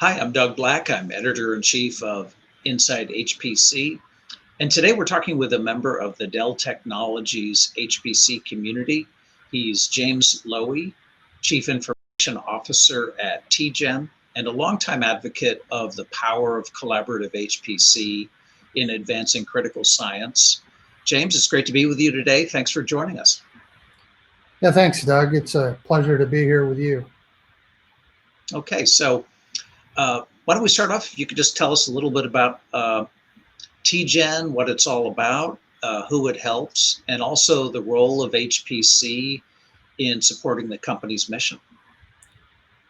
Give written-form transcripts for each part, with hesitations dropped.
Hi, I'm Doug Black. I'm editor-in-chief of Inside HPC. And today we're talking with a member of the Dell Technologies HPC community. He's James Lowey, Chief Information Officer at TGen, and a longtime advocate of the power of collaborative HPC in advancing critical science. James, it's great to be with you today. Thanks for joining us. Yeah, thanks, Doug. It's a pleasure to be here with you. Okay, so why don't we start off? If you could just tell us a little bit about TGen, what it's all about, who it helps, and also the role of HPC in supporting the company's mission.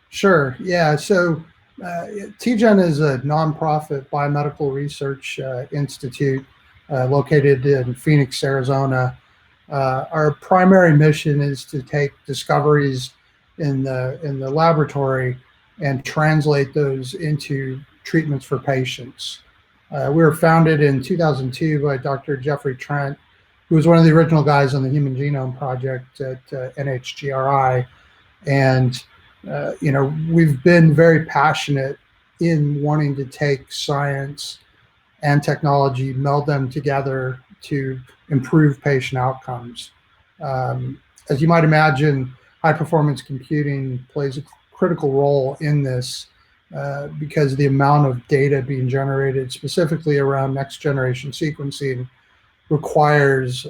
Sure. Yeah. So TGen is a nonprofit biomedical research institute located in Phoenix, Arizona. Our primary mission is to take discoveries in the laboratory and translate those into treatments for patients. We were founded in 2002 by Dr. Jeffrey Trent, who was one of the original guys on the Human Genome Project at NHGRI. And, we've been very passionate in wanting to take science and technology, meld them together to improve patient outcomes. As you might imagine, high performance computing plays a critical role in this because of the amount of data being generated specifically around next generation sequencing requires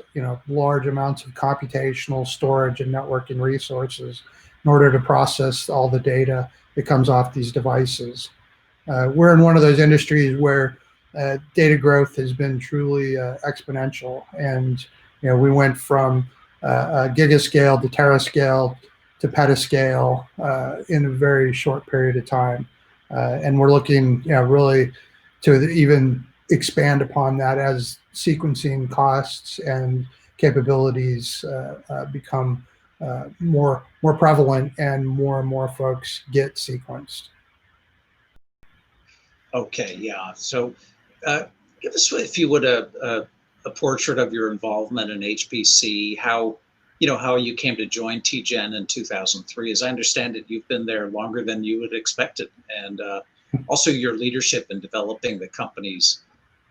large amounts of computational storage and networking resources in order to process all the data that comes off these devices. We're in one of those industries where data growth has been truly exponential, and we went from gigascale to terascale to petascale in a very short period of time, and we're looking really to even expand upon that as sequencing costs and capabilities become more prevalent and more folks get sequenced. Okay, yeah. So give us, if you would, a portrait of your involvement in HPC, how you came to join TGen in 2003. As I understand it, you've been there longer than you had expected, and also your leadership in developing the company's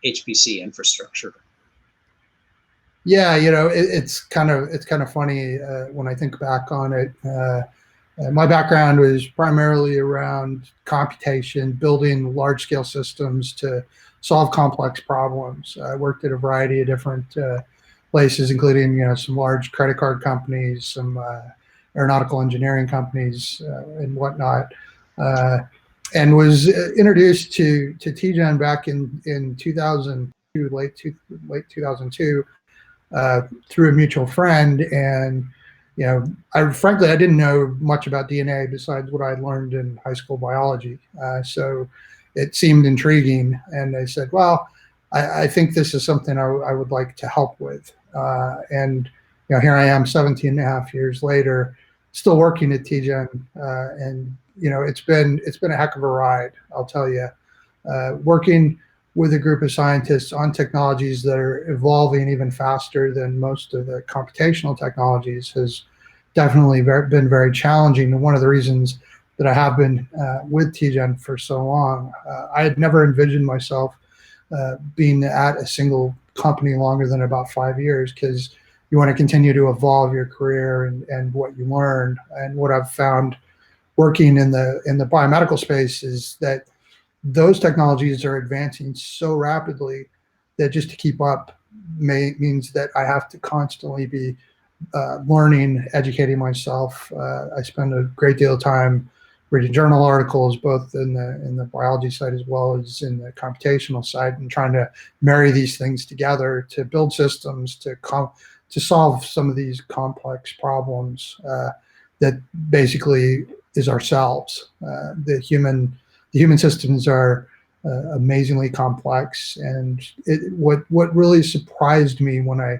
HPC infrastructure. Yeah, it's kind of funny when I think back on it. My background was primarily around computation, building large-scale systems to solve complex problems. I worked at a variety of different places, including some large credit card companies, some aeronautical engineering companies, and whatnot. And was introduced to TGen back in 2002, late 2002. Through a mutual friend, and frankly I didn't know much about DNA besides what I learned in high school biology. So it seemed intriguing, and I said, well, I think this is something I would like to help with. And here I am 17 and a half years later, still working at TGen, and it's been a heck of a ride, I'll tell you. Working with a group of scientists on technologies that are evolving even faster than most of the computational technologies has definitely been very challenging. And one of the reasons that I have been with TGen for so long, I had never envisioned myself being at a single company longer than about 5 years, because you want to continue to evolve your career and what you learn. And what I've found working in the biomedical space is that those technologies are advancing so rapidly that just to keep up means that I have to constantly be learning, educating myself. I spend a great deal of time reading journal articles, both in the biology side as well as in the computational side, and trying to marry these things together to build systems to solve some of these complex problems that basically is ourselves. The human systems are amazingly complex, and what really surprised me when I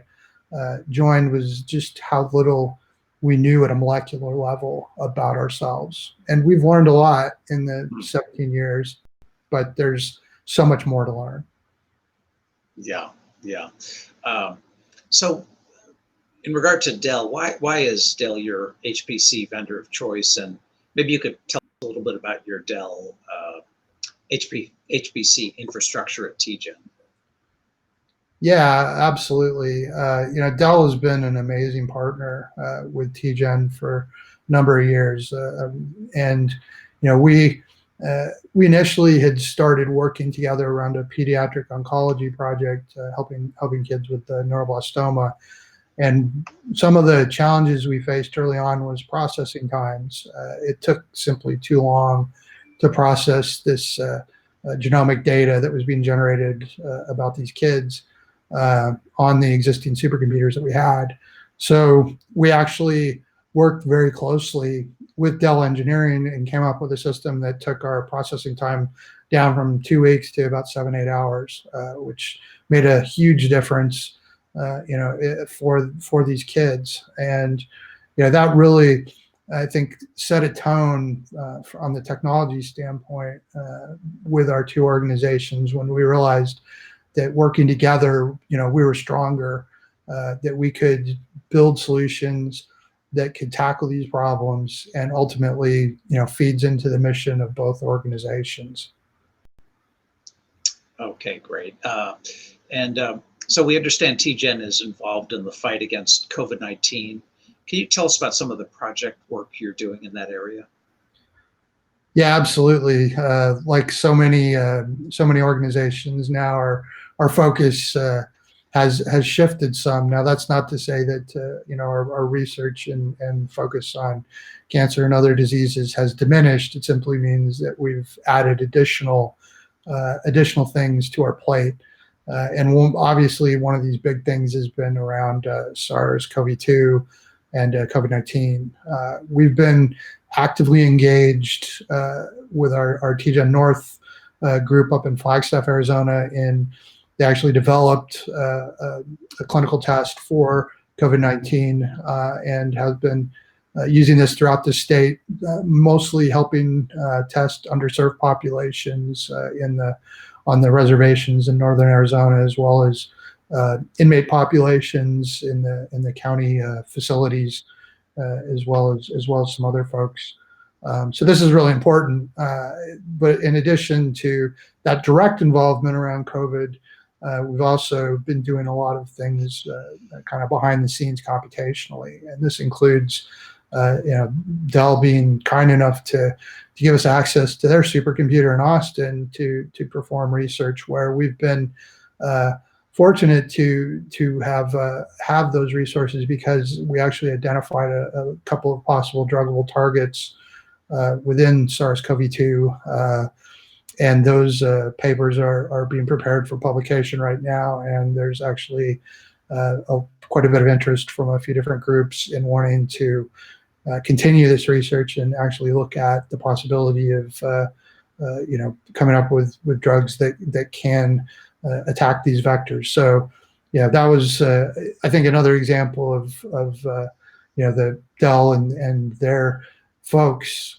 joined was just how little we knew at a molecular level about ourselves. And we've learned a lot in the 17 years, but there's so much more to learn. Yeah. So in regard to Dell, why is Dell your HPC vendor of choice? And maybe you could tell us a little bit about your Dell HPC infrastructure at TGen. Yeah, absolutely. Dell has been an amazing partner with TGen for a number of years, and we initially had started working together around a pediatric oncology project, helping kids with neuroblastoma. And some of the challenges we faced early on was processing times. It took simply too long to process this genomic data that was being generated about these kids on the existing supercomputers that we had. So we actually worked very closely with Dell Engineering and came up with a system that took our processing time down from 2 weeks to about 7-8 hours, which made a huge difference, for these kids. And that really, I think, set a tone on the technology standpoint with our two organizations when we realized that working together, we were stronger, that we could build solutions that could tackle these problems, and ultimately, feeds into the mission of both organizations. Okay, great. And so we understand TGen is involved in the fight against COVID-19. Can you tell us about some of the project work you're doing in that area? Yeah, absolutely. Like so many organizations now, our focus has shifted some. Now, that's not to say that our research and focus on cancer and other diseases has diminished. It simply means that we've added additional things to our plate. Obviously, one of these big things has been around SARS-CoV-2 and COVID-19. We've been actively engaged with our TGen North group up in Flagstaff, Arizona, and they actually developed a clinical test for COVID-19 and have been using this throughout the state, mostly helping test underserved populations on the reservations in northern Arizona, as well as inmate populations in the county facilities, as well as some other folks. So this is really important. But in addition to that direct involvement around COVID, we've also been doing a lot of things kind of behind the scenes computationally, and this includes Dell being kind enough to give us access to their supercomputer in Austin to perform research, where we've been fortunate to have those resources because we actually identified a couple of possible druggable targets within SARS-CoV-2, and those papers are being prepared for publication right now. And there's actually quite a bit of interest from a few different groups in wanting to continue this research and actually look at the possibility of coming up with drugs that can attack these vectors. So yeah, that was I think another example of the Dell and their folks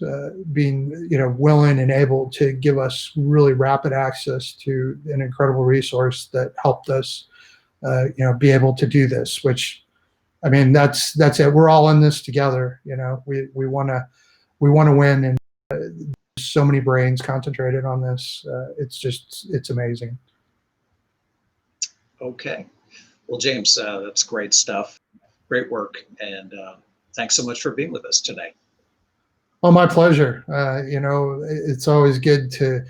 being willing and able to give us really rapid access to an incredible resource that helped us be able to do this. Which, I mean, that's it. We're all in this together. We want to win, and so many brains concentrated on this. It's amazing. Okay. Well, James, that's great stuff. Great work. And thanks so much for being with us today. Oh, my pleasure. It's always good to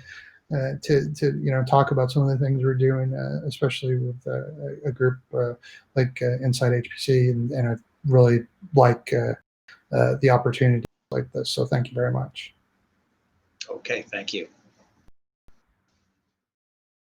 talk about some of the things we're doing, especially with a group like Inside HPC, and I really like the opportunity like this. So thank you very much. Okay, thank you.